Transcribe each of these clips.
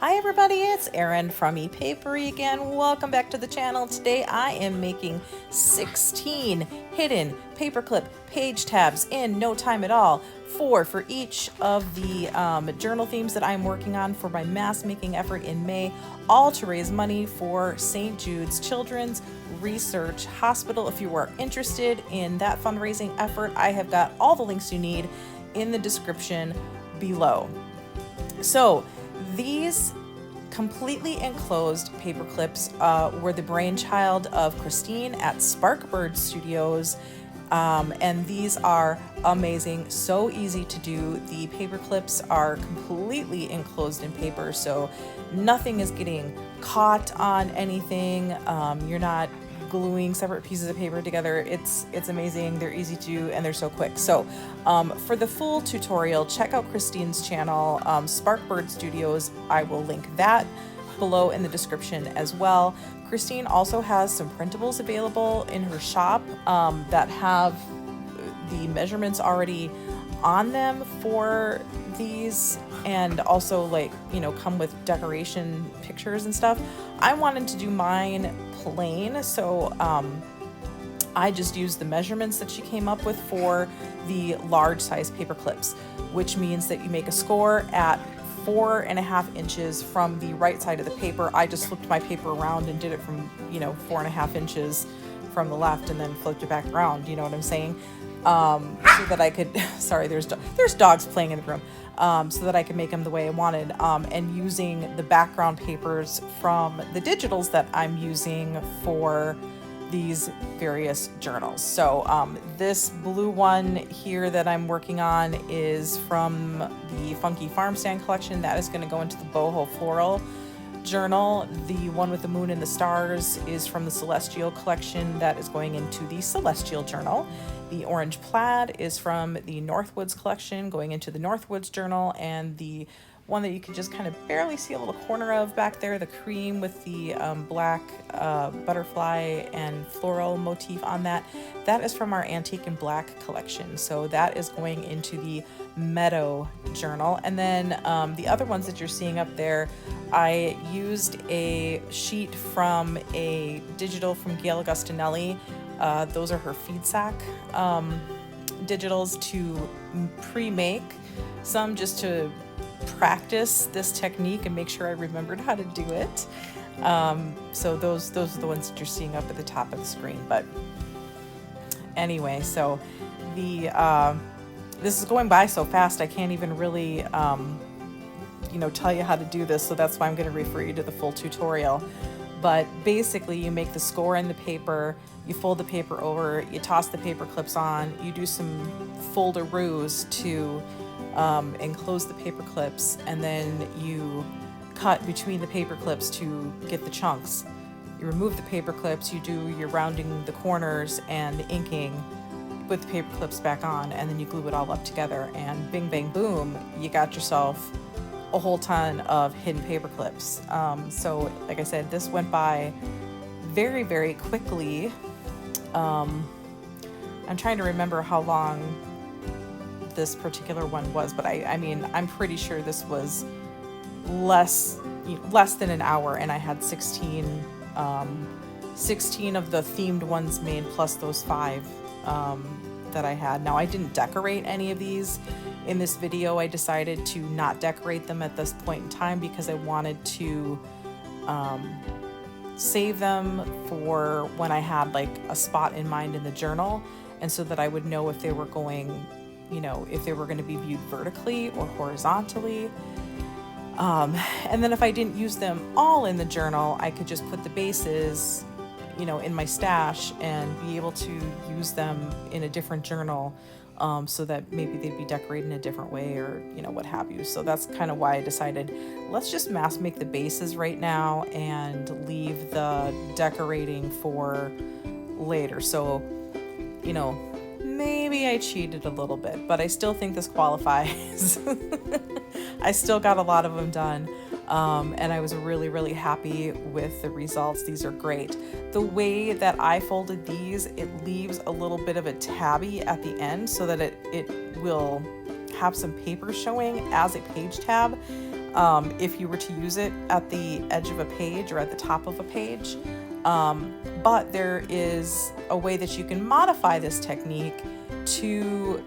Hi everybody, it's Erin from Epapere again. Welcome back to the channel. Today I am making 16 hidden paperclip page tabs in no time at all. 4 for each of the journal themes that I'm working on for my mass making effort in May, all to raise money for St. Jude's Children's Research Hospital. If you are interested in that fundraising effort, I have got all the links you need in the description below. So these completely enclosed paper clips were the brainchild of Christine at Sparkbird Studios, and these are amazing, so easy to do. The paper clips are completely enclosed in paper, so nothing is getting caught on anything. You're not gluing separate pieces of paper together. It's amazing. They're easy to do and they're so quick. So for the full tutorial, check out Christine's channel, Sparkbird Studios. I will link that below in the description as well. Christine also has some printables available in her shop that have the measurements already on them for these, and also, like, you know, come with decoration pictures and stuff. I wanted to do mine plain, so I just used the measurements that she came up with for the large size paper clips, which means that you make a score at 4.5 inches from the right side of the paper. I just flipped my paper around and did it from, 4.5 inches from the left and then flipped it back around, you know what I'm saying? So that I could, sorry, there's dogs playing in the room, so that I could make them the way I wanted, and using the background papers from the digitals that I'm using for these various journals. So this blue one here that I'm working on is from the Funky Farm Stand collection. That is going to go into the boho floral journal. The one with the moon and the stars is from the Celestial collection. That is going into the Celestial journal. The orange plaid is from the Northwoods collection, going into the Northwoods journal, and the one that you can just kind of barely see a little corner of back there, the cream with the black butterfly and floral motif on that, that is from our Antique and Black collection. So that is going into the Meadow journal. And then the other ones that you're seeing up there, I used a sheet from a digital from Gail Agostinelli. Those are her feed sack digitals to pre-make some, just to practice this technique and make sure I remembered how to do it. So those are the ones that you're seeing up at the top of the screen. But anyway, so the this is going by so fast I can't even really tell you how to do this, so that's why I'm going to refer you to the full tutorial. But basically, you make the score in the paper, you fold the paper over, you toss the paper clips on, you do some foldaroos to enclose the paper clips, and then you cut between the paper clips to get the chunks. You remove the paper clips, you do your rounding the corners and the inking, put the paper clips back on, and then you glue it all up together, and bing bang boom, you got yourself a whole ton of hidden paper clips. So like I said, this went by very, very quickly. I'm trying to remember how long this particular one was, but I mean, I'm pretty sure this was less than an hour, and I had 16 of the themed ones made, plus those 5 that I had. Now, I didn't decorate any of these in this video. I decided to not decorate them at this point in time because I wanted to save them for when I had like a spot in mind in the journal, and so that I would know if they were going, if they were going to be viewed vertically or horizontally. And then if I didn't use them all in the journal, I could just put the bases, in my stash and be able to use them in a different journal, so that maybe they'd be decorated in a different way, or, what have you. So that's kind of why I decided, let's just mass make the bases right now and leave the decorating for later. So, maybe I cheated a little bit, but I still think this qualifies. I still got a lot of them done, and I was really, really happy with the results. These are great. The way that I folded these, it leaves a little bit of a tabby at the end so that it will have some paper showing as a page tab. if you were to use it at the edge of a page or at the top of a page. But there is a way that you can modify this technique to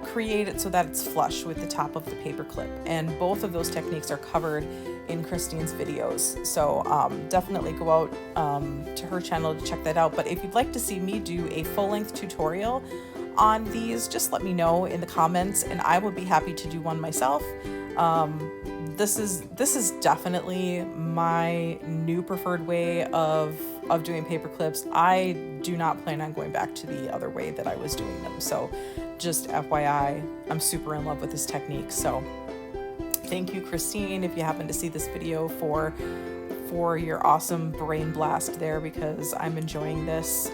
create it so that it's flush with the top of the paperclip. And both of those techniques are covered in Christine's videos. So definitely go out to her channel to check that out. But if you'd like to see me do a full-length tutorial on these, just let me know in the comments and I would be happy to do one myself. This is definitely my new preferred way of doing paper clips. I do not plan on going back to the other way that I was doing them. So just FYI, I'm super in love with this technique. So thank you, Christine, if you happen to see this video, for your awesome brain blast there, because I'm enjoying this.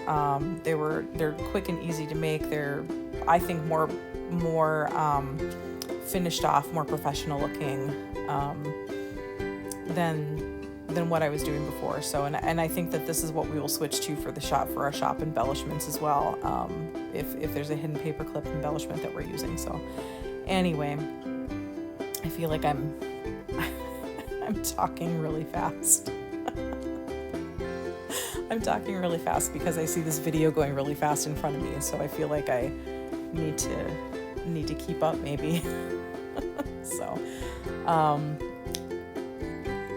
They're quick and easy to make. They're, I think, more finished off, more professional looking than what I was doing before. So and I think that this is what we will switch to for our shop embellishments as well, if there's a hidden paperclip embellishment that we're using. So anyway, I feel like I'm talking really fast. I'm talking really fast because I see this video going really fast in front of me, so I feel like I need to keep up maybe. So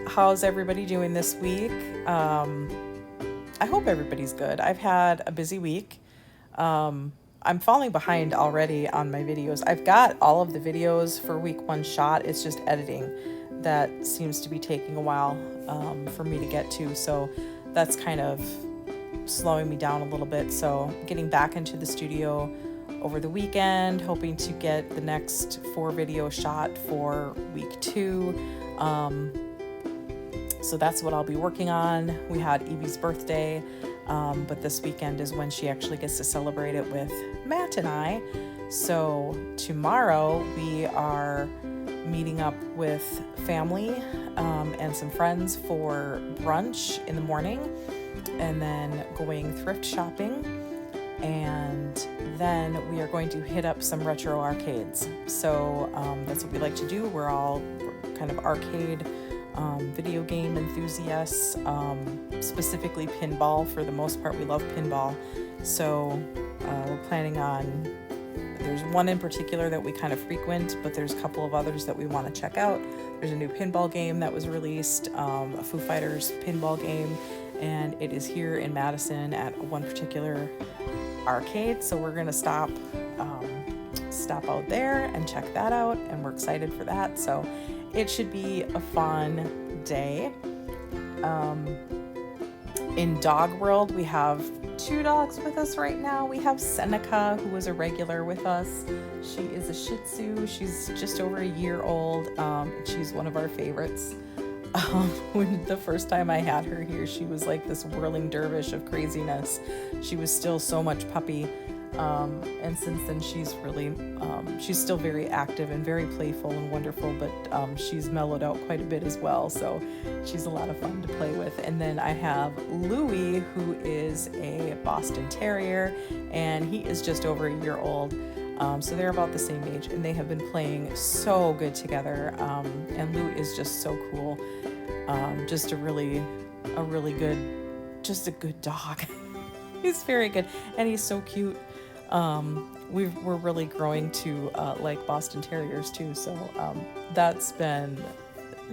how's everybody doing this week? I hope everybody's good. I've had a busy week. I'm falling behind already on my videos. I've got all of the videos for week 1 shot. It's just editing that seems to be taking a while for me to get to. So that's kind of slowing me down a little bit. So getting back into the studio over the weekend, hoping to get the next 4 video shot for week 2. So that's what I'll be working on. We had Evie's birthday, but this weekend is when she actually gets to celebrate it with Matt and I. So tomorrow we are meeting up with family and some friends for brunch in the morning, and then going thrift shopping, and then we are going to hit up some retro arcades. So that's what we like to do. We're all kind of arcade video game enthusiasts, specifically pinball. For the most part, we love pinball. So we're planning on, there's one in particular that we kind of frequent, but there's a couple of others that we want to check out. There's a new pinball game that was released, a Foo Fighters pinball game, and it is here in Madison at one particular arcade. So we're gonna stop out there and check that out, and we're excited for that. So it should be a fun day. In Dog World, we have 2 dogs with us right now. We have Seneca, who is a regular with us. She is a Shih Tzu. She's just over a year old. She's one of our favorites. When the first time I had her here, she was like this whirling dervish of craziness. She was still so much puppy. And since then she's really, she's still very active and very playful and wonderful, but she's mellowed out quite a bit as well. So she's a lot of fun to play with. And then I have Louie, who is a Boston Terrier, and he is just over a year old. So they're about the same age, and they have been playing so good together. And Lou is just so cool. Just a really good, just a good dog. He's very good, and he's so cute. We're really growing to like Boston Terriers too. So that's been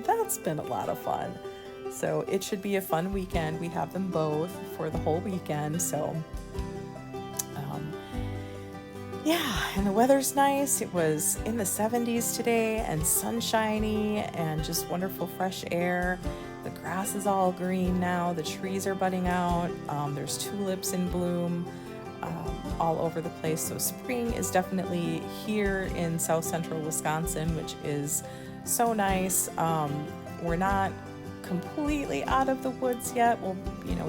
a lot of fun. So it should be a fun weekend. We have them both for the whole weekend. So yeah, and the weather's nice. It was in the 70s today and sunshiny and just wonderful fresh air. The grass is all green now. The trees are budding out. There's tulips in bloom all over the place. So spring is definitely here in South Central Wisconsin, which is so nice. We're not completely out of the woods yet. Well,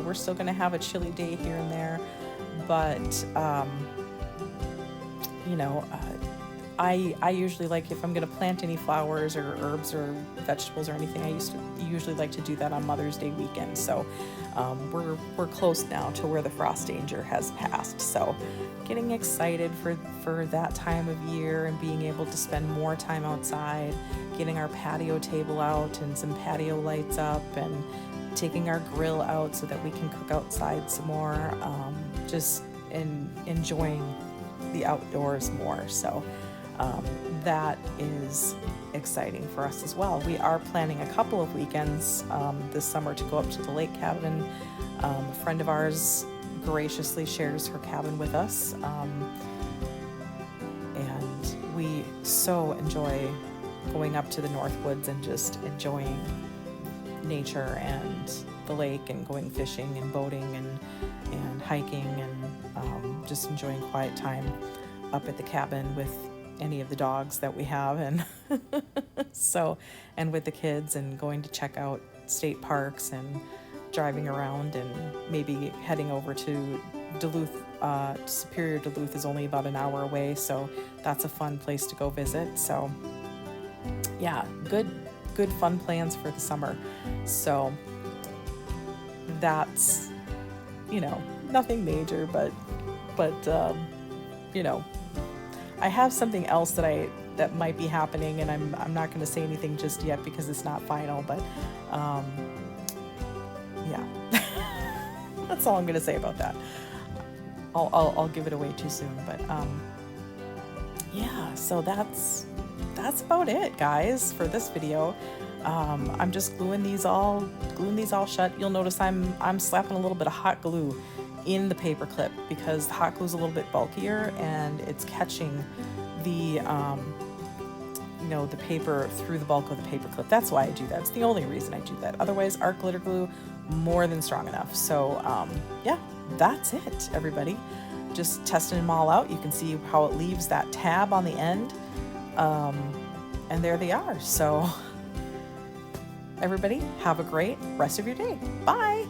we're still going to have a chilly day here and there, but I usually like, if I'm going to plant any flowers or herbs or vegetables or anything, I usually like to do that on Mother's Day weekend. So we're close now to where the frost danger has passed. So getting excited for that time of year and being able to spend more time outside, getting our patio table out and some patio lights up, and taking our grill out so that we can cook outside some more, just enjoying the outdoors more. So that is exciting for us as well. We are planning a couple of weekends this summer to go up to the lake cabin. A friend of ours graciously shares her cabin with us, and we so enjoy going up to the North Woods and just enjoying nature and the lake, and going fishing and boating and hiking, and just enjoying quiet time up at the cabin with any of the dogs that we have, and and with the kids, and going to check out state parks and driving around, and maybe heading over to Duluth. Superior Duluth is only about an hour away, so that's a fun place to go visit. So yeah, good fun plans for the summer. So that's, nothing major, but I have something else that might be happening, and I'm not going to say anything just yet because it's not final, but yeah. That's all I'm going to say about that. I'll give it away too soon, but yeah, so that's about it, guys, for this video. I'm just gluing these all shut. You'll notice I'm slapping a little bit of hot glue in the paper clip because the hot glue is a little bit bulkier and it's catching the the paper through the bulk of the paper clip. That's why I do that. It's the only reason I do that. Otherwise, art glitter glue, more than strong enough. So yeah, that's it, everybody. Just testing them all out. You can see how it leaves that tab on the end, and there they are. So everybody, have a great rest of your day. Bye.